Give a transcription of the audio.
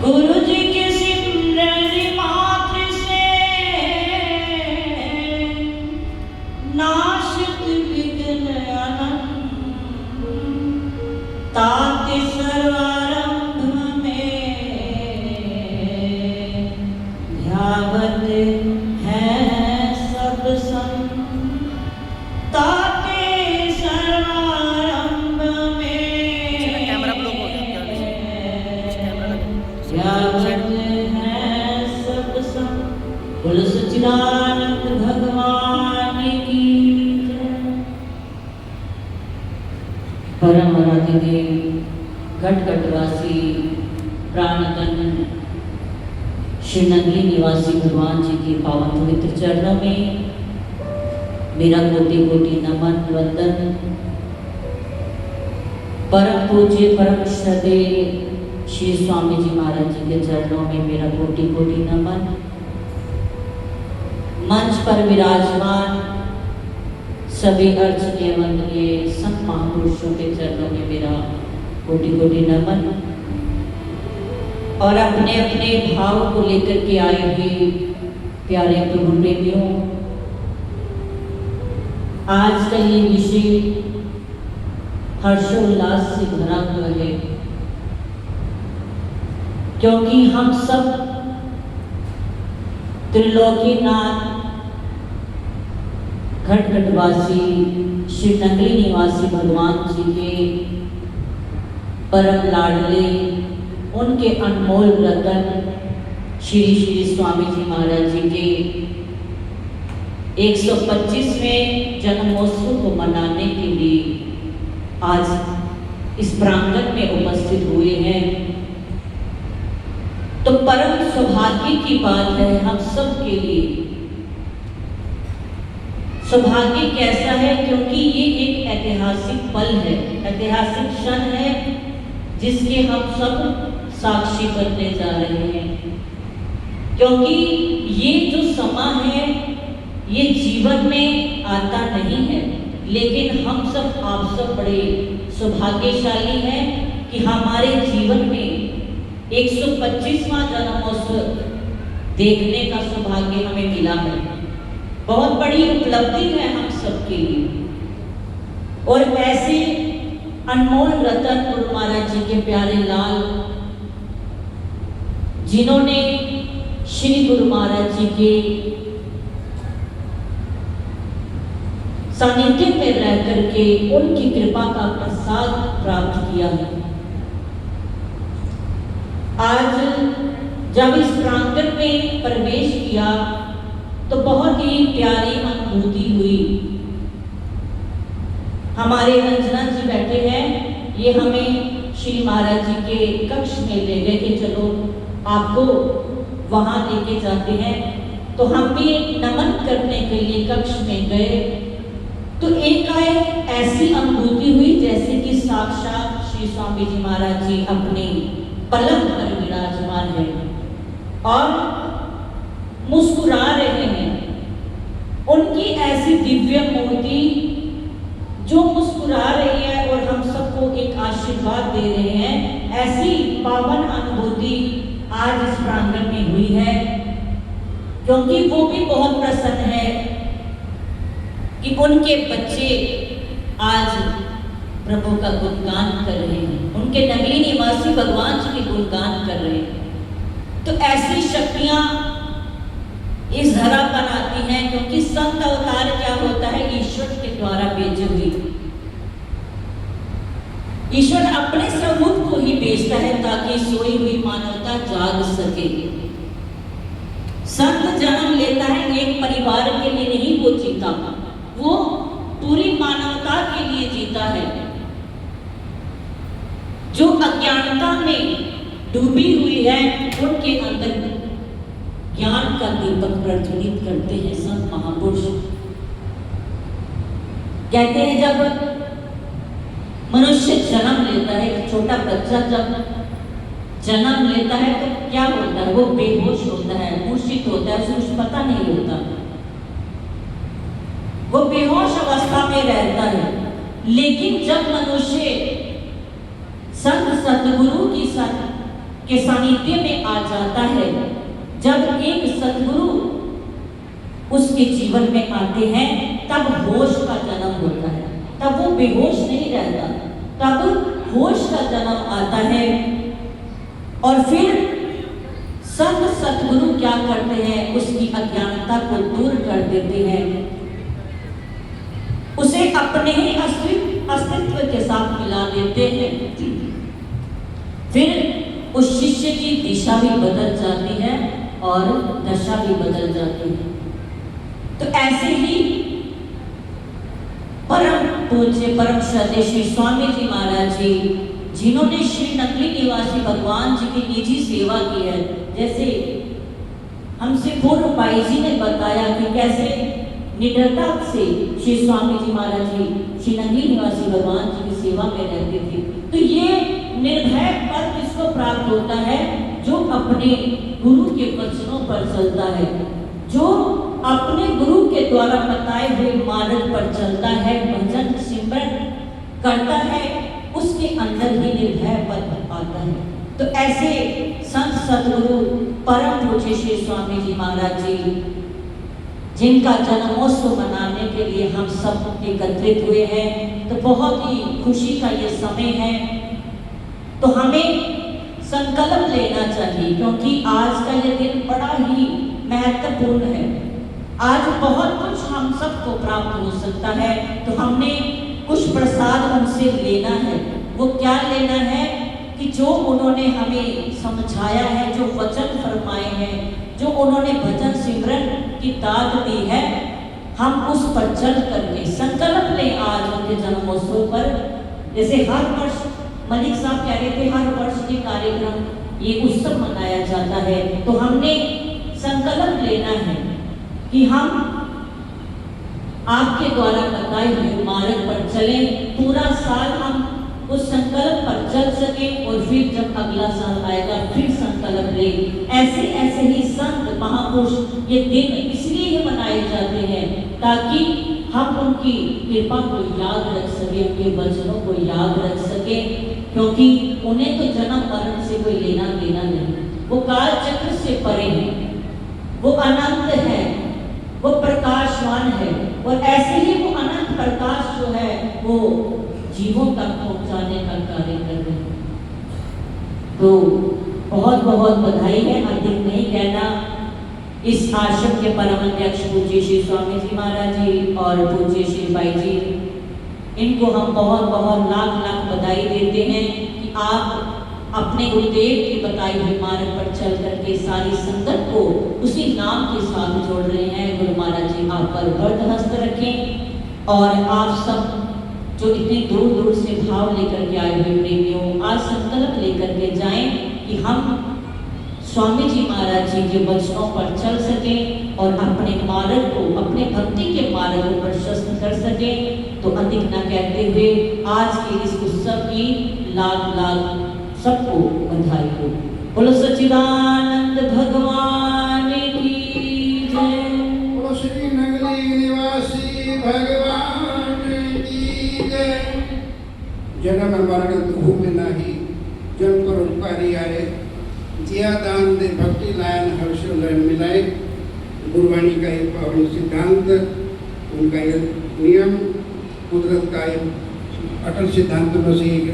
गुरु जी के सिमरन मात्र से नाशत विघ्न अनंत ताते सर्वारंभ में ध्यावत है सब संत ताते सर्वारंभ में ध्यावत है सब संत। बोलो सच्चिदानंद भगवान की जय। परम आराध्य घटघटवासी प्राणतन श्री नगरी निवासी भगवान जी के पावन पवित्र चरणों में मेरा कोटि कोटि नमन वंदन। परम पूज्य परम श्रद्धेय श्री स्वामी जी महाराज जी के चरणों में मेरा कोटि कोटि नमन। मंच पर विराजमान सभी अर्चनीय वंदनीय संत महापुरुषों के चरणों में मेरा कोटि कोटि नमन। और अपने अपने भाव को लेकर के आए हुए प्यारे प्रभु प्रेमियों, आज का ये विषय हर्षोल्लास से भरा हुआ है, क्योंकि हम सब त्रिलोकीनाथ घटघटवासी श्री नगरी निवासी भगवान जी के परम लाडले उनके अनमोल रतन श्री श्री स्वामी जी महाराज जी के 125वें जन्मोत्सव को मनाने के लिए आज इस प्रांगण में उपस्थित हुए हैं। तो परम सौभाग्य की बात है हम सब के लिए। सौभाग्य कैसा है? क्योंकि ये एक ऐतिहासिक पल है, ऐतिहासिक क्षण है जिसके हम सब साक्षी बनने जा रहे हैं। क्योंकि ये जो समा है ये जीवन में आता नहीं है, लेकिन हम सब आप सब बड़े सौभाग्यशाली हैं कि हमारे जीवन में 125वां जन्मोत्सव देखने का सौभाग्य हमें मिला है। बहुत बड़ी उपलब्धि है हम सबके लिए। और ऐसे अनमोल रतन गुरु महाराज जी के प्यारे लाल, जिन्होंने श्री गुरु महाराज जी के सानिध्य में रह करके उनकी कृपा का प्रसाद प्राप्त किया है। आज जब इस प्रांगण में प्रवेश किया तो बहुत ही प्यारी अनुभूति हुई। हमारे रंजना जी बैठे हैं, ये हमें श्री महाराज जी के कक्ष में ले गए कि चलो आपको वहां लेके जाते हैं। तो हम भी नमन करने के लिए कक्ष में गए तो एकाएक ऐसी अनुभूति हुई जैसे कि साक्षात श्री स्वामी जी महाराज जी अपने पलंग पर विराजमान है और मुस्कुरा रहे हैं। उनकी ऐसी दिव्य मूर्ति जो मुस्कुरा रही है और हम सबको एक आशीर्वाद दे रहे हैं, ऐसी पावन अनुभूति आज इस प्रांगण में हुई है। क्योंकि वो भी बहुत प्रसन्न है कि उनके बच्चे आज प्रभु का गुणगान कर रहे हैं, उनके नगरी निवासी भगवान जी के गुणगान कर रहे हैं। तो ऐसी शक्तियां इस धरा पर आती हैं, क्योंकि संत अवतार क्या होता है? ईश्वर के द्वारा भेजे हुए। ईश्वर अपने स्वरूप को ही भेजता है ताकि सोई हुई मानवता जाग सके। संत जन्म लेता है एक परिवार के लिए नहीं, वो जीता, वो पूरी मानवता के लिए जीता है। जो अज्ञानता में डूबी हुई है उनके अंदर ज्ञान का दीपक प्रज्वलित करते हैं संत महापुरुष। कहते हैं जब मनुष्य जन्म लेता है, एक छोटा बच्चा जब जन्म लेता है तो क्या होता है? वो बेहोश होता है, मूर्छित होता है, उसे कुछ पता नहीं होता, वो बेहोश अवस्था में रहता है। लेकिन जब मनुष्य संत सतगुरु के सानिध्य में आ जाता है। जब एक सतगुरु उसके जीवन में आते हैं तब होश का जन्म होता है, तब वो बेहोश नहीं रहता, तब होश का जन्म आता है। और फिर संत सतगुरु क्या करते हैं, उसकी अज्ञानता को दूर कर देते हैं, उसे अपने ही अस्तित्व के साथ मिला देते हैं। फिर उस शिष्य की दिशा भी बदल जाती है और दशा भी बदल जाती है। तो ऐसे ही परम पूज्य परम श्रद्धेय श्री स्वामी जी महाराज जी, जिन्होंने श्री नकली निवासी भगवान जी की निजी सेवा की है, जैसे हमसे पूर्व भाई जी ने बताया कि कैसे निडरता से श्री स्वामी जी महाराज जी श्री नकली निवासी भगवान जी की सेवा में रहते थे। तो ये निर्भय पद किसको प्राप्त होता है, जो अपने गुरु के वचनों पर चलता है, जो अपने गुरु के द्वारा बताए हुए मार्ग पर चलता है, भजन सिमरन करता है, उसके अंदर ही निर्भय पद आता है। तो ऐसे संत सतगुरु परम पूज्य श्री स्वामी जी महाराज जी, जिनका जन्मोत्सव मनाने के लिए हम सब एकत्रित हुए हैं, तो बहुत ही खुशी का ये समय है। तो हमें संकल्प लेना चाहिए, क्योंकि आज का ये दिन बड़ा ही महत्वपूर्ण है। आज बहुत कुछ हम सबको प्राप्त हो सकता है, तो हमने कुछ प्रसाद उनसे लेना है। वो क्या लेना है कि जो उन्होंने हमें समझाया है, जो वचन फरमाए हैं, जो उन्होंने भजन सिमरन की दात दी है, हम उस पर चल करके संकल्प लें आज उनके जन्मोत्सव पर। जैसे हर वर्ष मलिक साहब कह रहे थे, हर वर्ष ये कार्यक्रम ये उत्सव मनाया जाता है, तो हमने संकल्प लेना है कि हम आपके द्वारा बताए हुए मार्ग पर चलें, पूरा साल हम उस संकल्प पर चल सके, और फिर जब अगला साल आएगा फिर संकल्प ले। ऐसे ऐसे ही संत महापुरुष ये दिन इसलिए ही मनाए जाते हैं ताकि हम उनकी कृपा को याद रख सके, उनके वचनों को याद रख सके, क्योंकि उन्हें तो जन्म मरण से कोई लेना देना नहीं, वो काल चक्र से परे हैं, वो अनंत है, वो प्रकाशवान है, और ऐसे ही वो अनंत प्रकाश जो है वो जीवों तक पहुंचाने का कार्य कर रहे हैं। तो बहुत बहुत बधाई है, अधिक नहीं कहना। इस आश्रम के परम अध्यक्ष पूज्य श्री स्वामी जी महाराज जी और पूज्य श्री भाई जी, इनको हम बहुत बहुत लाख लाख बधाई देते हैं कि आप अपने गुरुदेव की बताई हुई मार्ग पर चल करके सारी संगत को उसी नाम के साथ जोड़ रहे हैं। गुरु महाराज जी आप पर वरद हस्त रखें, और आप सब जो इतने दूर दूर से भाव लेकर के आए हुए प्रेमियों, आज संकल्प लेकर के जाएं कि हम स्वामी जी महाराज जी के वचनों पर चल सकें और अपने मार्ग को, अपने भक्ति के मार्ग को प्रशस्त कर सकें। तो अधिक न कहते हुए आज के इस उत्सव की लाख लाख सबको बधाई हो। बोलो सच्चिदानंद भगवान की जय। बोलो श्री नगरी निवासी भगवान की जय। जन्म मरण भूमि नाही, जन पर उपकारी आए, जिया दान दे भक्ति लायन हर्ष लयन मिलाए। गुरुवाणी का एक पावन सिद्धांत, उनका एक नियम, कुदरत का एक अटल सिद्धांत में से एक